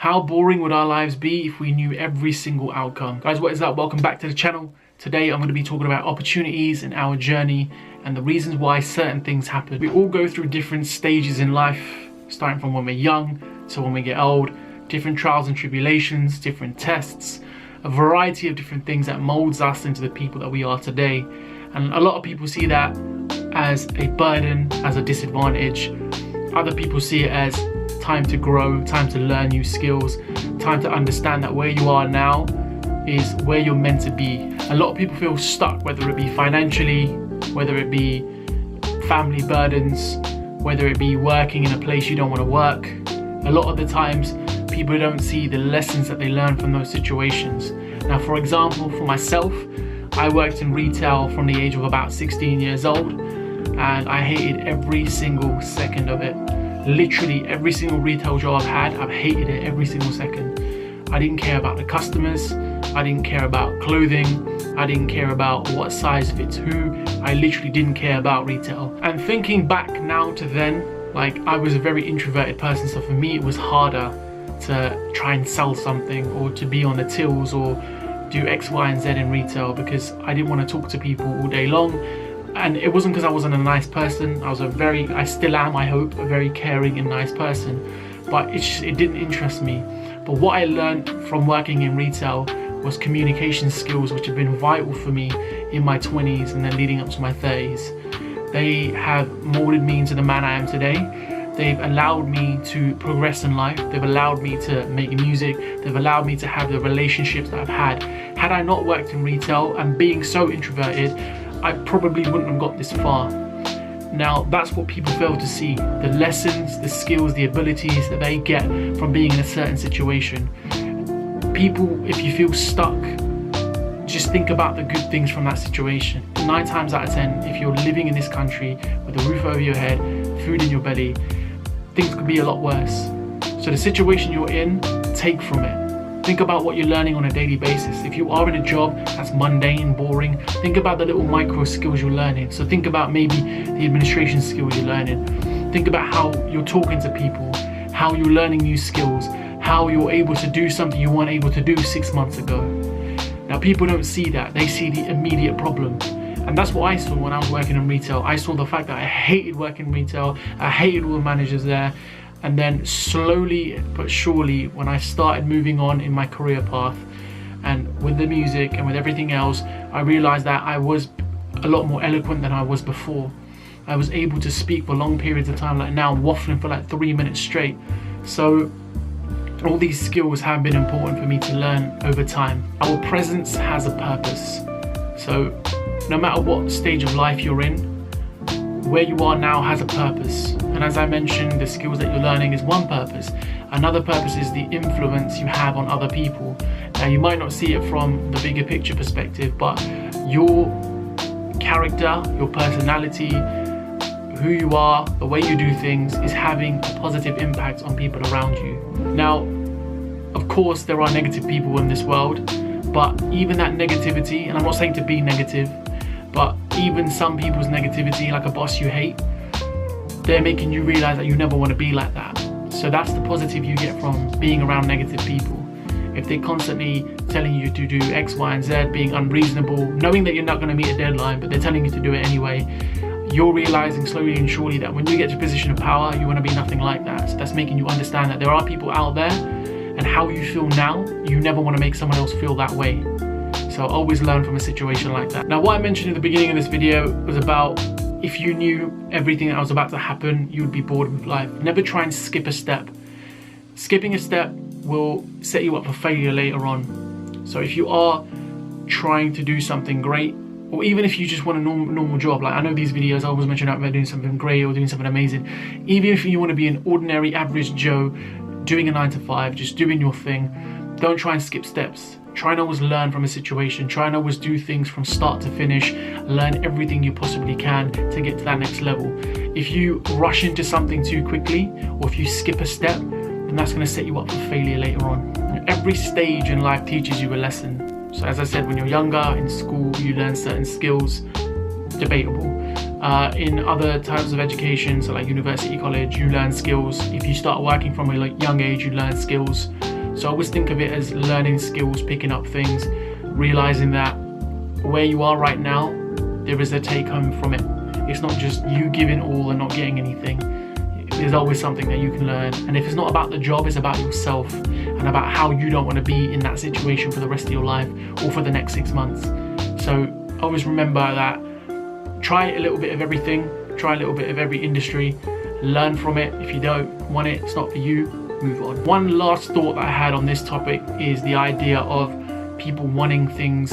How boring would our lives be if we knew every single outcome? Guys, what is up? Welcome back to the channel. Today I'm going to be talking about opportunities in our journey and the reasons why certain things happen. We all go through different stages in life, starting from when we're young to when we get old, different trials and tribulations, different tests, a variety of different things that molds us into the people that we are today. And a lot of people see that as a burden, as a disadvantage. Other people see it as time to grow, time to learn new skills, time to understand that where you are now is where you're meant to be. A lot of people feel stuck, whether it be financially, whether it be family burdens, whether it be working in a place you don't want to work. A lot of the times people don't see the lessons that they learn from those situations. Now, for example, for myself, I worked in retail from the age of about 16 years old, and I hated every single second of it. Literally every single retail job I've had, I've hated it every single second. I didn't care about the customers, I didn't care about clothing, I didn't care about what size fits who. I literally didn't care about retail. And thinking back now to then, like, I was a very introverted person, so for me it was harder to try and sell something or to be on the tills or do X, Y, and Z in retail, because I didn't want to talk to people all day long. And it wasn't because I wasn't a nice person. I still am, I hope, a very caring and nice person, but it didn't interest me. But what I learned from working in retail was communication skills, which have been vital for me in my 20s and then leading up to my 30s. They have molded me into the man I am today. They've allowed me to progress in life. They've allowed me to make music. They've allowed me to have the relationships that I've had. Had I not worked in retail and being so introverted, I probably wouldn't have got this far. Now, that's what people fail to see. The lessons, the skills, the abilities that they get from being in a certain situation. People, if you feel stuck, just think about the good things from that situation. 9 times out of 10, if you're living in this country with a roof over your head, food in your belly, things could be a lot worse. So the situation you're in, take from it. Think about what you're learning on a daily basis. If you are in a job that's mundane, boring, think about the little micro skills you're learning. So think about maybe the administration skills you're learning. Think about how you're talking to people, how you're learning new skills, how you're able to do something you weren't able to do 6 months ago. Now, people don't see that. They see the immediate problem. And that's what I saw when I was working in retail. I saw the fact that I hated working in retail. I hated all the managers there. And then slowly but surely, when I started moving on in my career path and with the music and with everything else, I realized that I was a lot more eloquent than I was before. I was able to speak for long periods of time, like now I'm waffling for like 3 minutes straight. So all these skills have been important for me to learn over time. Our presence has a purpose. So no matter what stage of life you're in, where you are now has a purpose. And as I mentioned, the skills that you're learning is one purpose. Another purpose is the influence you have on other people. Now, you might not see it from the bigger picture perspective, but your character, your personality, who you are, the way you do things is having a positive impact on people around you. Now, of course, there are negative people in this world, but even that negativity, and I'm not saying to be negative, but even some people's negativity, like a boss you hate, they're making you realize that you never want to be like that. So that's the positive you get from being around negative people. If they're constantly telling you to do X, Y, and Z, being unreasonable, knowing that you're not going to meet a deadline, but they're telling you to do it anyway, you're realizing slowly and surely that when you get to a position of power, you want to be nothing like that. So that's making you understand that there are people out there, and how you feel now, you never want to make someone else feel that way. So always learn from a situation like that. Now, what I mentioned at the beginning of this video was about if you knew everything that was about to happen, you would be bored with life. Never try and skip a step. Skipping a step will set you up for failure later on. So if you are trying to do something great, or even if you just want a normal job, like I know these videos I always mention about doing something great or doing something amazing. Even if you want to be an ordinary average Joe doing a 9 to 5, just doing your thing, don't try and skip steps. Try and always learn from a situation. Try and always do things from start to finish. Learn everything you possibly can to get to that next level. If you rush into something too quickly, or if you skip a step, then that's going to set you up for failure later on. Every stage in life teaches you a lesson. So as I said, when you're younger, in school, you learn certain skills, debatable. In other types of education, so like university, college, you learn skills. If you start working from a young age, you learn skills. So I always think of it as learning skills, picking up things, realizing that where you are right now, there is a take home from it. It's not just you giving all and not getting anything. There's always something that you can learn. And if it's not about the job, it's about yourself and about how you don't want to be in that situation for the rest of your life or for the next 6 months. So always remember that try a little bit of everything, try a little bit of every industry, learn from it. If you don't want it, it's not for you, move on. One last thought that I had on this topic is the idea of people wanting things.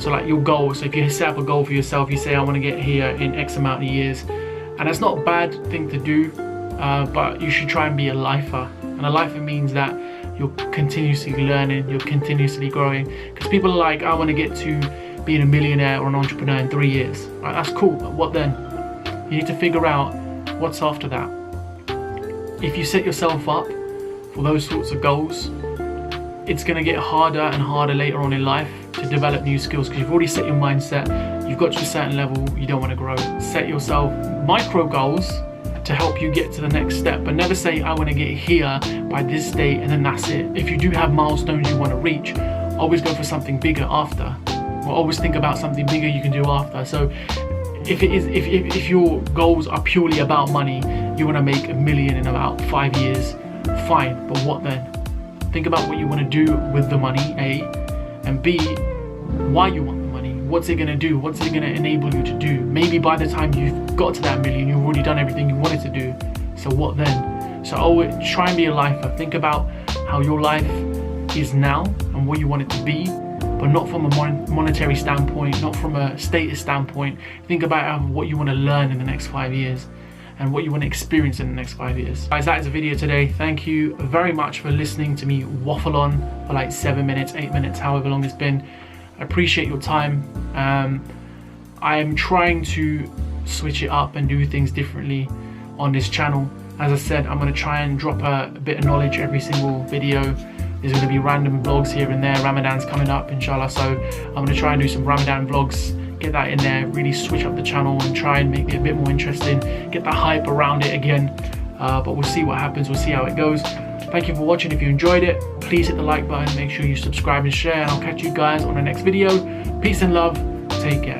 So like your goals. So if you set up a goal for yourself, you say, I want to get here in X amount of years. And that's not a bad thing to do, but you should try and be a lifer. And a lifer means that you're continuously learning, you're continuously growing. Because people are like, I want to get to being a millionaire or an entrepreneur in 3 years. Right, that's cool, but what then? You need to figure out what's after that. If you set yourself up for those sorts of goals, it's going to get harder and harder later on in life to develop new skills, because you've already set your mindset, you've got to a certain level, you don't want to grow. Set yourself micro goals to help you get to the next step, but never say, I want to get here by this date and then that's it. If you do have milestones you want to reach, always go for something bigger after, or always think about something bigger you can do after. So if your goals are purely about money, you want to make $1 million in about 5 years, fine, but what then? Think about what you want to do with the money, A, and B, why you want the money. What's it going to do? What's it going to enable you to do? Maybe by the time you've got to that $1 million, you've already done everything you wanted to do. So what then? So always try and be a lifer. Think about how your life is now and what you want it to be, but not from a monetary standpoint, not from a status standpoint. Think about what you want to learn in the next 5 years and what you want to experience in the next 5 years. Guys, that is the video today. Thank you very much for listening to me waffle on for like 7 minutes, 8 minutes, however long it's been. I appreciate your time. I am trying to switch it up and do things differently on this channel. As I said, I'm going to try and drop a bit of knowledge every single video. There's going to be random vlogs here and there. Ramadan's coming up, inshallah, so I'm going to try and do some Ramadan vlogs, get that in there, really switch up the channel and try and make it a bit more interesting, get the hype around it again. But we'll see what happens, we'll see how it goes. Thank you for watching. If you enjoyed it, please hit the like button, make sure you subscribe and share, and I'll catch you guys on the next video. Peace and love, take care.